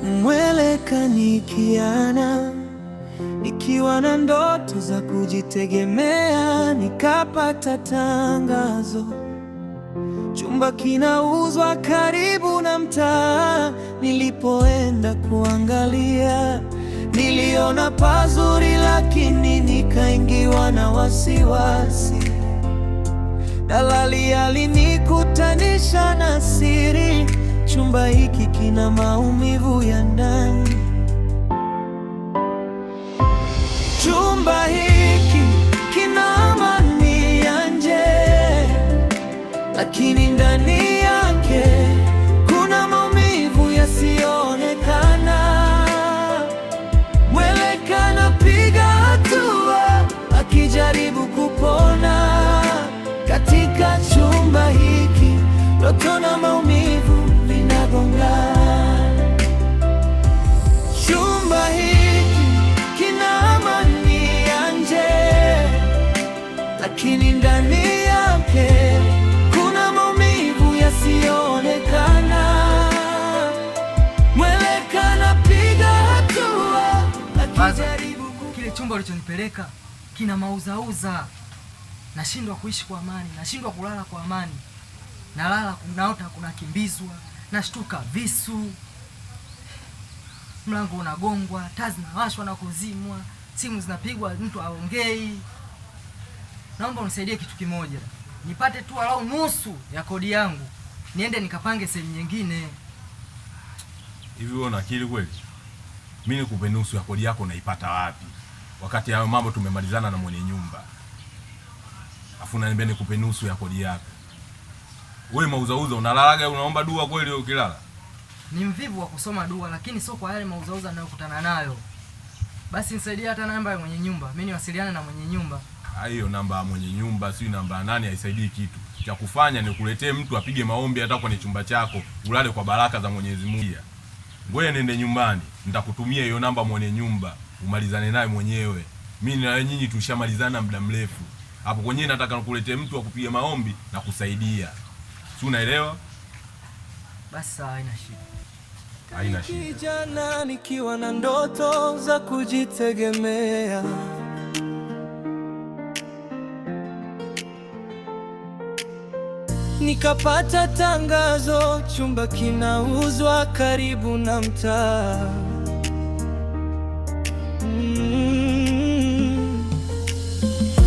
Mweleka nikiana, nikiwa na ndoto za kujitegemea, nikapata tangazo, chumba kinauzwa karibu na mtaa. Nilipoenda kuangalia, niliona pazuri, lakini nikaingiwa na wasiwasi. Dalali alinikutanisha na siri, chumba hiki kina maumivu ya ndani. Chumba hiki kina amani ya nje, lakini ndani yake kuna maumivu yasiyoonekana. Mweleka anapiga hatua akijaribu kupona. Katika chumba hiki ndoto na maumivu vinagongana. Chumba hiki kina amani ya nje, lakini ndani yake kuna maumivu yasiyoonekana. Mweleka anapiga hatua akijaribu kile chumba ulichonipeleka kina mauzauza. Nashindwa kuishi kwa amani, nashindwa kulala kwa amani. Nalala kunaota kuna kimbizwa, nashtuka visu, mlango unagongwa, taa zinawashwa na kuzimwa, simu zinapigwa, mtu haongei. Naomba unisaidie kitu kimoja, nipate tu walau nusu ya kodi yangu, niende nikapange sehemu nyingine. Hivi wewe una akili kweli? Mimi nikupe nusu ya kodi yako naipata wapi? Wakati hayo mambo tumemalizana na mwenye nyumba. Afu unaniambia nikupe nusu ya kodi yako. Wewe mauzauza unalalaga unaomba dua kweli ukilala? Ni mvivu wa kusoma dua, lakini sio kwa yale mauzauza ninayokutana nayo. Basi nisaidie hata namba ya mwenye nyumba, mimi niwasiliane na mwenye nyumba. Hiyo namba ya mwenye nyumba, si namba nani, haisaidii kitu. Cha kufanya ni kuletee mtu apige maombi hata kwenye chumba chako, ulale kwa baraka za Mwenyezi Mungu. Ngoja nende nyumbani, nitakutumia hiyo namba mwenye nyumba, umalizane naye mwenyewe. Mimi na nyinyi tushamalizana muda mrefu. Hapo kwenyewe nataka nikuletee mtu akupiga maombi na kusaidia. Si unaelewa? Basi haina shida. Haina shida. Kijana nikiwa na ndoto za kujitegemea, nikapata tangazo, chumba kinauzwa karibu na mtaa.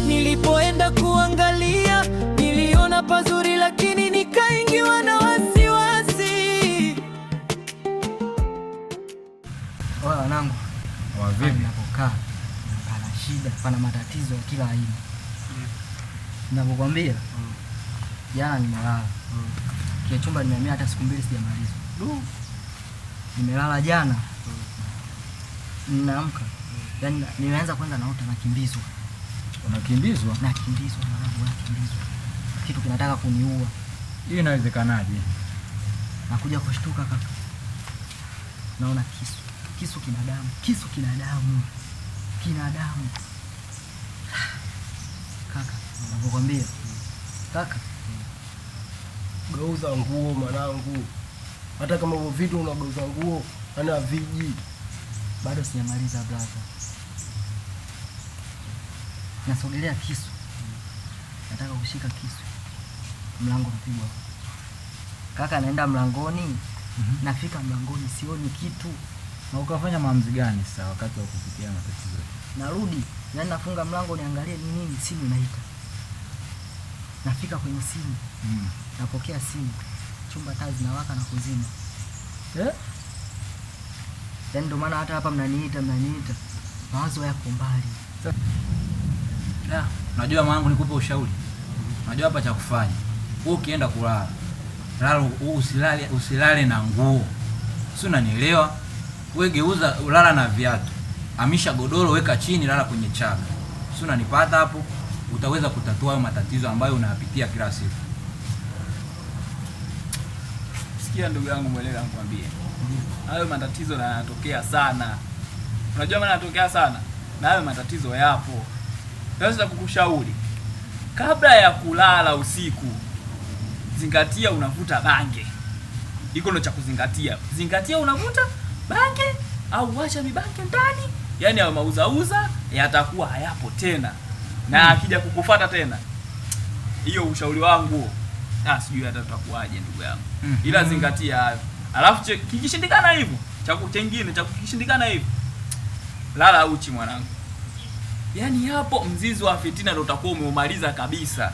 Nilipoenda kuangalia, niliona pazuri, lakini nikaingiwa na wasiwasi. Oya wanangu, vipi? Napokaa pana shida, pana matatizo ya kila aina. Ninapokuambia jana nimelala. Kile chumba nimehamia hata siku 2 sijamaliza. Nimelala jana. Ninaamka. Yaani nimeanza kwanza naota nakimbizwa. Unakimbizwa? Nakimbizwa mwanangu, nakimbizwa. Kitu kinataka kuniua. Hiyo inawezekanaje? Nakuja kushtuka kaka. Naona kisu. Kisu kina damu. Kisu kina damu. Kina damu. Kaka, nakwambia. Kaka, geuza nguo mwanangu. Hata kama hivyo vitu unageuza nguo, ana viji. Bado sijamaliza brother. Nasogelea kisu. Nataka kushika kisu. Mlango mpigwa. Kaka naenda mlangoni. Nafika mlangoni sioni kitu. Na ukafanya maamuzi gani sasa wakati wa kupitia matatizo? Narudi, yaani nafunga mlango niangalie ni nini, simu inaita. Nafika kwenye simu. Napokea simu. Chumba taa zinawaka na kuzima. Yaani ndio maana hata hapa mnaniita. Mawazo yako mbali. Unajua mwanangu, nikupe ushauri. Unajua hapa cha kufanya. Wewe ukienda kulala, usilale na nguo. Si unanielewa? Wewe geuza ulala na viatu. amisha godoro, weka chini, lala kwenye chaga. Si unanipata hapo? Utaweza kutatua hayo matatizo ambayo unayapitia kila siku. Sikia ndugu yangu, mwelewa nikwambie. Hayo matatizo yanatokea sana. Unajua maana yanatokea sana? Na hayo matatizo yapo. Sasa kukushauri, kabla ya kulala usiku, zingatia unavuta bange. Iko ndo cha kuzingatia. Zingatia unavuta bange au washa mibange ndani. Yaani hayo mauzauza yatakuwa hayapo tena. Na akija kukufuata tena, hiyo ushauri wangu sijui hata tutakuaje ndugu yangu. Ila zingatia hayo. Alafu kikishindikana hivyo, cha kukishindikana hivyo, lala uchi mwanangu. Yaani hapo mzizi wa fitina ndio utakuwa umeumaliza kabisa.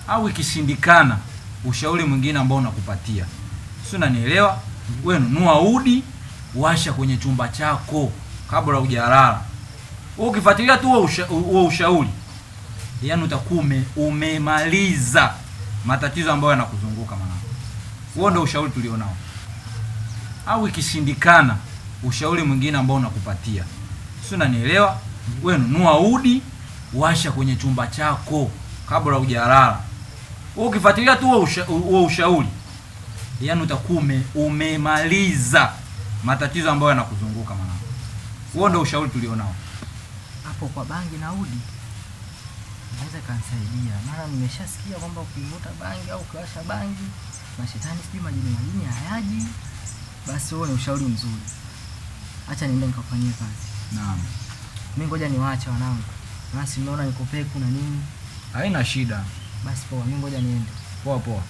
Au ikishindikana, ushauri mwingine ambao nakupatia, si unanielewa? Wewe nunua udi, washa kwenye chumba chako kabla hujalala. Wewe ukifuatilia tu huo ushauri, yaani utakuwa umemaliza matatizo ambayo yanakuzunguka mwanangu. Huo ndio ushauri tulionao. Au ikishindikana, ushauri mwingine ambao nakupatia, si unanielewa? Wewe nunua udi, washa kwenye chumba chako kabla hujalala. Wewe ukifuatilia tu huo ushauri, yaani utakuwa umemaliza matatizo ambayo yanakuzunguka mwanangu. Huo ndio ushauri tulionao. Hapo kwa bangi na udi naweza kanisaidia. Maana nimeshasikia kwamba ukivuta bangi au ukiwasha bangi, mashetani sijui majini hayaji. Basi huo ni ushauri mzuri. Acha niende nikafanyie kazi. Naam. Mimi ngoja niwaache wanangu. Basi nimeona niko peku na nini. Haina shida. Basi poa, mimi ngoja niende. Poa poa.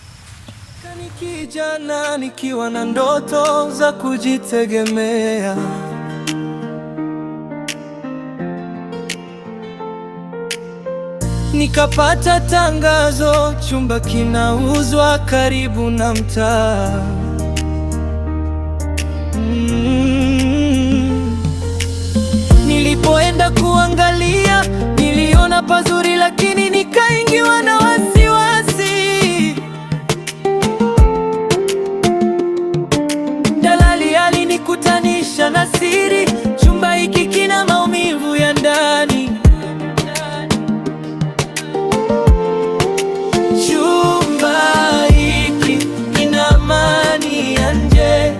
Kani kijana nikiwa na ndoto za kujitegemea, nikapata tangazo, chumba kinauzwa karibu na mtaa. Nilipoenda kuangalia, niliona pazuri, lakini nikaingiwa na wasiwasi. Dalali alinikutanisha na siri, chumba hiki kina maumivu ya ndani. Chumba hiki kina amani ya nje,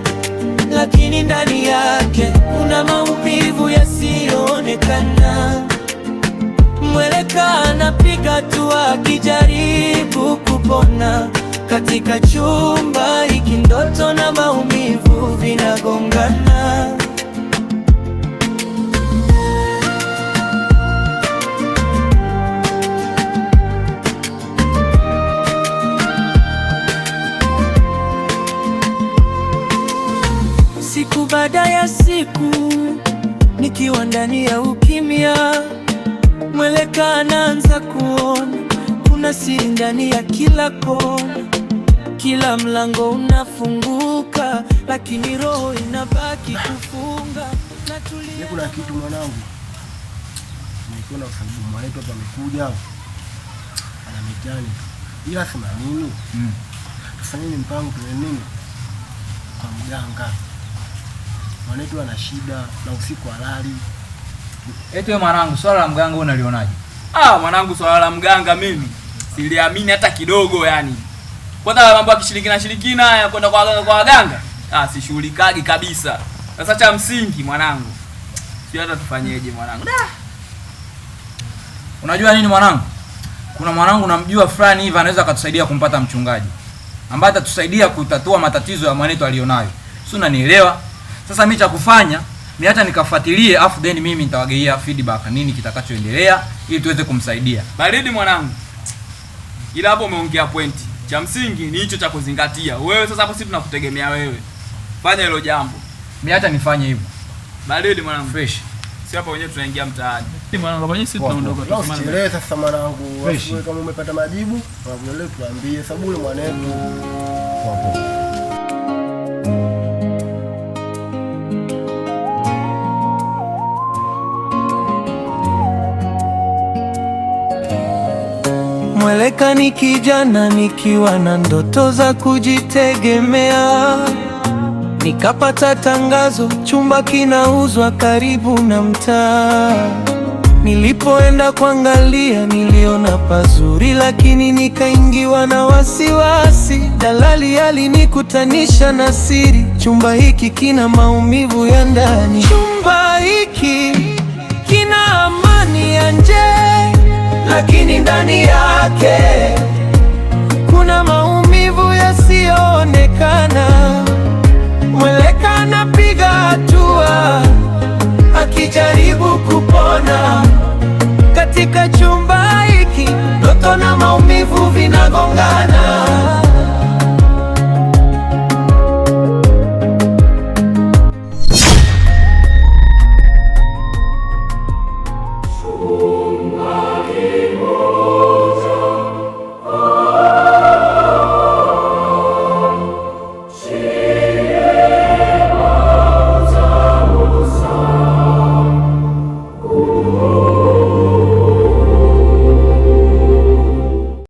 lakini ndani yake kuna maumivu yasiyoonekana. Mweleka anapiga tu akijaribu kupona. Katika chumba hiki ndoto na maumivu vinagongana. Siku baada ya siku, nikiwa ndani ya ukimya, Mweleka anaanza kuona kuna siri ndani ya kila kona. Kila mlango unafunguka, lakini roho inabaki kufunga. Ni kuna kitu mwanangu, nikiona sababu mwanetu hapa amekuja ana mitani, ila sema nini? Tufanye mpango tuwe nini kwa mganga. Mwanetu ana shida na usiku halali. Eti wewe mwanangu, swala la mganga unalionaje? Mwanangu, swala la mganga mimi siliamini hata kidogo yani. Kwanza mambo ya kishirikina ya kwenda kwa waganga, sishughulikagi kabisa. Sasa cha msingi mwanangu, sio hata tufanyeje mwanangu. Unajua nini mwanangu? Kuna mwanangu namjua fulani hivi anaweza akatusaidia kumpata mchungaji ambaye atatusaidia kutatua matatizo ya mwanetu alionayo. Si unanielewa? Sasa mimi cha kufanya, mimi hata nikafuatilie afu then mimi nitawageia feedback nini kitakachoendelea ili tuweze kumsaidia. Baridi mwanangu. Ila hapo umeongea pointi. Cha msingi ni hicho cha kuzingatia. Wewe sasa hapo sisi tunakutegemea wewe. Fanya hilo jambo. Mimi hata nifanye hivyo. Baridi mwanangu. Fresh. Si hapo wenyewe tunaingia mtaani. Mwanangu, kwa nini sisi tunaondoka tu? Usichelewe sasa mwanangu. Wewe kama umepata majibu, leo tuambie sababu yule mwanetu. Poa. Mweleka ni kijana nikiwa na ndoto za kujitegemea, Nikapata tangazo, chumba kinauzwa karibu na mtaa. Nilipoenda kuangalia niliona pazuri, lakini nikaingiwa na wasiwasi. Dalali alinikutanisha na siri, chumba hiki kina maumivu ya ndani. Chumba hiki kina amani ya nje, lakini ndani yake kuna maumivu yasiyoonekana. Mweleka anapiga hatua akijaribu kupona katika